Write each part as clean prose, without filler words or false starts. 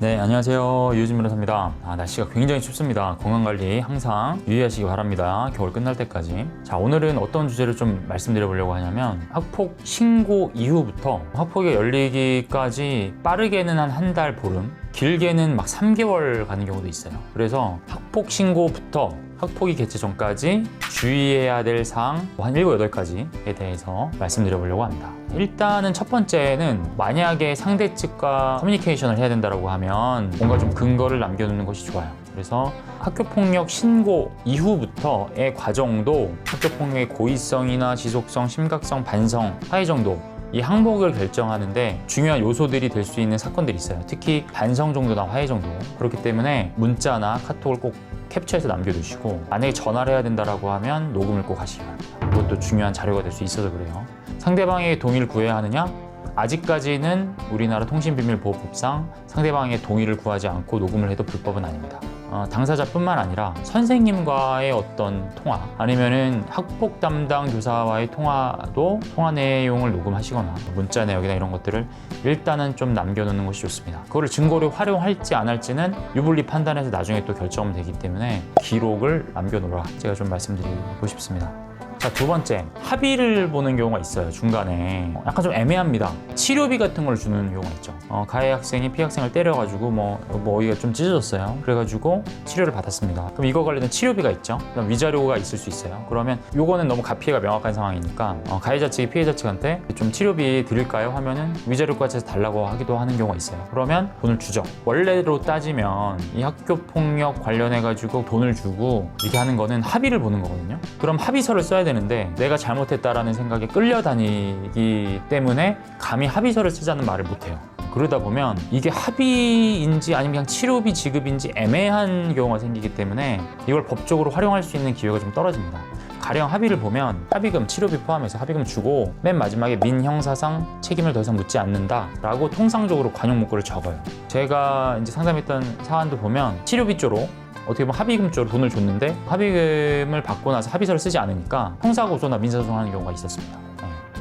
네, 안녕하세요. 유진 변호사입니다. 날씨가 굉장히 춥습니다. 건강관리 항상 유의하시기 바랍니다. 겨울 끝날 때까지. 자, 오늘은 어떤 주제를 좀 말씀드려보려고 하냐면 학폭 신고 이후부터 학폭이 열리기까지 빠르게는 한 달 보름, 길게는 막 3개월 가는 경우도 있어요. 그래서 학폭 신고부터 학폭이 개최 전까지 주의해야 될 사항 한 7, 8가지에 대해서 말씀드려보려고 합니다. 일단은 첫 번째는 만약에 상대 측과 커뮤니케이션을 해야 된다고 하면 뭔가 좀 근거를 남겨놓는 것이 좋아요. 그래서 학교폭력 신고 이후부터의 과정도 학교폭력의 고의성이나 지속성, 심각성, 반성, 하해 정도 이 항목을 결정하는데 중요한 요소들이 될 수 있는 사건들이 있어요. 특히 반성 정도나 화해 정도. 그렇기 때문에 문자나 카톡을 꼭 캡처해서 남겨두시고 만약에 전화를 해야 된다고 하면 녹음을 꼭 하시기 바랍니다. 그것도 중요한 자료가 될 수 있어서 그래요. 상대방의 동의를 구해야 하느냐? 아직까지는 우리나라 통신비밀보호법상 상대방의 동의를 구하지 않고 녹음을 해도 불법은 아닙니다. 당사자뿐만 아니라 선생님과의 어떤 통화 아니면은 학폭 담당 교사와의 통화도 통화 내용을 녹음하시거나 문자 내역이나 이런 것들을 일단은 좀 남겨놓는 것이 좋습니다. 그거를 증거로 활용할지 안 할지는 유불리 판단해서 나중에 또 결정하면 되기 때문에 기록을 남겨놓으라 제가 좀 말씀드리고 싶습니다. 자, 두 번째, 합의를 보는 경우가 있어요. 중간에 약간 좀 애매합니다. 치료비 같은 걸 주는 경우가 있죠. 가해 학생이 피해 학생을 때려가지고 어디가 좀 찢어졌어요. 그래가지고 치료를 받았습니다. 그럼 이거 관련된 치료비가 있죠. 그다음 위자료가 있을 수 있어요. 그러면 요거는 너무 가피해가 명확한 상황이니까 가해자 측이 피해자 측한테 좀 치료비 드릴까요? 하면은 위자료까지 해서 달라고 하기도 하는 경우가 있어요. 그러면 돈을 주죠. 원래로 따지면 이 학교 폭력 관련해가지고 돈을 주고 이렇게 하는 거는 합의를 보는 거거든요. 그럼 합의서를 써야 되는데 내가 잘못했다라는 생각에 끌려다니기 때문에 감히 합의서를 쓰자는 말을 못해요. 그러다 보면 이게 합의인지 아니면 그냥 치료비 지급인지 애매한 경우가 생기기 때문에 이걸 법적으로 활용할 수 있는 기회가 좀 떨어집니다. 가령 합의를 보면 합의금, 치료비 포함해서 합의금 주고 맨 마지막에 민형사상 책임을 더 이상 묻지 않는다 라고 통상적으로 관용 문구를 적어요. 제가 이제 상담했던 사안도 보면 치료비 쪽으로 어떻게 보면 합의금 쪽으로 돈을 줬는데 합의금을 받고 나서 합의서를 쓰지 않으니까 형사고소나 민사소송하는 경우가 있었습니다.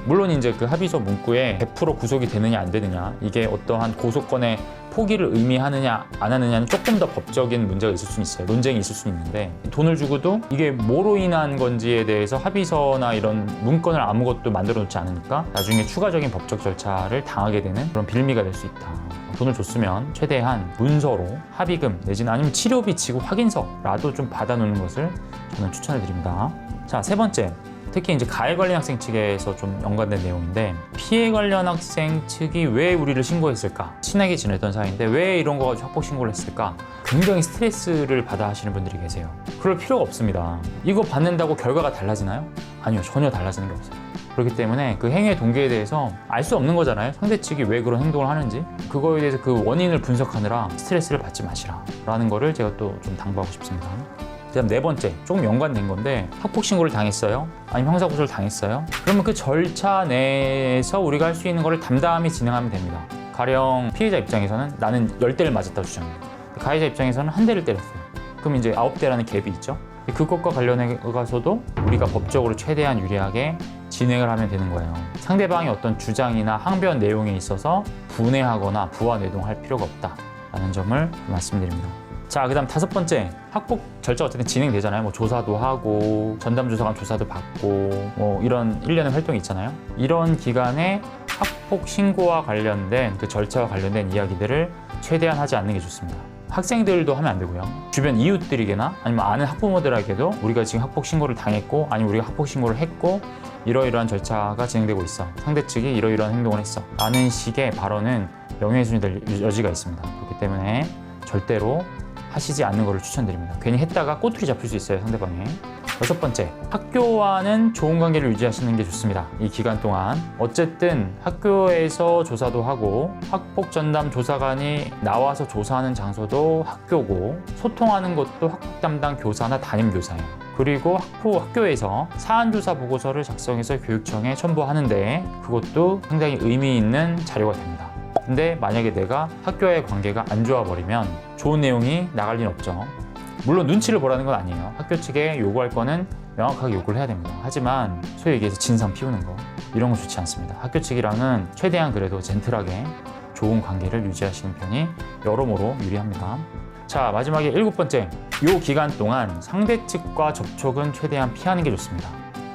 물론 이제 그 합의서 문구에 100% 구속이 되느냐 안 되느냐 이게 어떠한 고소권의 포기를 의미하느냐 안 하느냐는 조금 더 법적인 문제가 있을 수 있어요. 논쟁이 있을 수 있는데 돈을 주고도 이게 뭐로 인한 건지에 대해서 합의서나 이런 문건을 아무것도 만들어 놓지 않으니까 나중에 추가적인 법적 절차를 당하게 되는 그런 빌미가 될 수 있다. 돈을 줬으면 최대한 문서로 합의금 내지는 아니면 치료비 지급 확인서라도 좀 받아놓는 것을 저는 추천해 드립니다. 자, 세 번째. 특히 이제 가해 관련 학생 측에서 좀 연관된 내용인데 피해 관련 학생 측이 왜 우리를 신고했을까? 친하게 지냈던 사이인데 왜 이런 거 가지고 학폭 신고를 했을까? 굉장히 스트레스를 받아 하시는 분들이 계세요. 그럴 필요가 없습니다. 이거 받는다고 결과가 달라지나요? 아니요, 전혀 달라지는 게 없어요. 그렇기 때문에 그 행위의 동기에 대해서 알 수 없는 거잖아요. 상대 측이 왜 그런 행동을 하는지 그거에 대해서 그 원인을 분석하느라 스트레스를 받지 마시라 라는 거를 제가 또 좀 당부하고 싶습니다. 그다음 네 번째, 조금 연관된 건데 학폭 신고를 당했어요? 아니면 형사고소를 당했어요? 그러면 그 절차 내에서 우리가 할 수 있는 거를 담담히 진행하면 됩니다. 가령 피해자 입장에서는 나는 10대를 맞았다고 주장해요. 가해자 입장에서는 1대를 때렸어요. 그럼 이제 9대라는 갭이 있죠. 그것과 관련해서도 우리가 법적으로 최대한 유리하게 진행을 하면 되는 거예요. 상대방의 어떤 주장이나 항변 내용에 있어서 분해하거나 부하뇌동할 필요가 없다라는 점을 말씀드립니다. 자, 그 다음 다섯 번째, 학폭 절차가 어쨌든 진행되잖아요. 조사도 하고 전담조사관 조사도 받고 이런 일련의 활동이 있잖아요. 이런 기간에 학폭 신고와 관련된 그 절차와 관련된 이야기들을 최대한 하지 않는 게 좋습니다. 학생들도 하면 안 되고요. 주변 이웃들에게나 아니면 아는 학부모들에게도 우리가 지금 학폭 신고를 당했고 아니면 우리가 학폭 신고를 했고 이러이러한 절차가 진행되고 있어. 상대 측이 이러이러한 행동을 했어. 라는 식의 발언은 명예훼손이 될 여지가 있습니다. 그렇기 때문에 절대로 하시지 않는 것을 추천드립니다. 괜히 했다가 꼬투리 잡힐 수 있어요, 상대방에. 여섯 번째, 학교와는 좋은 관계를 유지하시는 게 좋습니다. 이 기간 동안 어쨌든 학교에서 조사도 하고 학폭 전담 조사관이 나와서 조사하는 장소도 학교고 소통하는 것도 학폭 담당 교사나 담임 교사예요. 그리고 학교에서 사안조사 보고서를 작성해서 교육청에 첨부하는데 그것도 상당히 의미 있는 자료가 됩니다. 근데 만약에 내가 학교와의 관계가 안 좋아버리면 좋은 내용이 나갈 리는 없죠. 물론 눈치를 보라는 건 아니에요. 학교 측에 요구할 거는 명확하게 요구를 해야 됩니다. 하지만 소위 얘기해서 진상 피우는 거 이런 거 좋지 않습니다. 학교 측이랑은 최대한 그래도 젠틀하게 좋은 관계를 유지하시는 편이 여러모로 유리합니다. 자, 마지막에 7번째. 이 기간 동안 상대 측과 접촉은 최대한 피하는 게 좋습니다.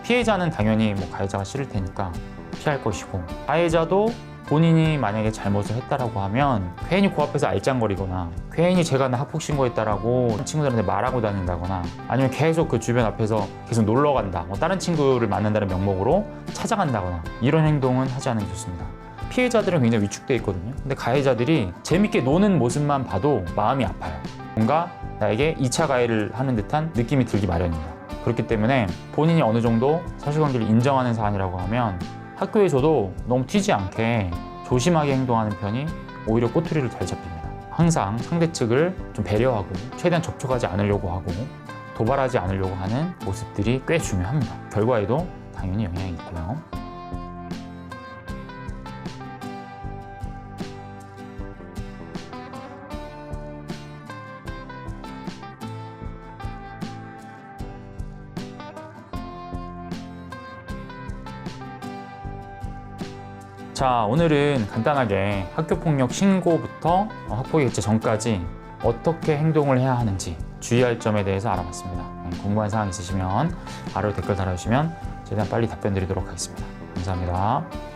피해자는 당연히 가해자가 싫을 테니까 피할 것이고, 가해자도 본인이 만약에 잘못을 했다라고 하면 괜히 그 앞에서 알짱거리거나 괜히 제가 학폭 신고했다라고 친구들한테 말하고 다닌다거나 아니면 계속 그 주변 앞에서 계속 놀러 간다, 다른 친구를 만난다는 명목으로 찾아간다거나 이런 행동은 하지 않는 게 좋습니다. 피해자들은 굉장히 위축돼 있거든요. 근데 가해자들이 재밌게 노는 모습만 봐도 마음이 아파요. 뭔가 나에게 2차 가해를 하는 듯한 느낌이 들기 마련입니다. 그렇기 때문에 본인이 어느 정도 사실관계를 인정하는 사안이라고 하면 학교에서도 너무 튀지 않게 조심하게 행동하는 편이 오히려 꼬투리를 잘 잡힙니다. 항상 상대 측을 좀 배려하고 최대한 접촉하지 않으려고 하고 도발하지 않으려고 하는 모습들이 꽤 중요합니다. 결과에도 당연히 영향이 있고요. 자, 오늘은 간단하게 학교폭력 신고부터 학폭의 개최 전까지 어떻게 행동을 해야 하는지 주의할 점에 대해서 알아봤습니다. 궁금한 사항 있으시면 아래로 댓글 달아주시면 최대한 빨리 답변 드리도록 하겠습니다. 감사합니다.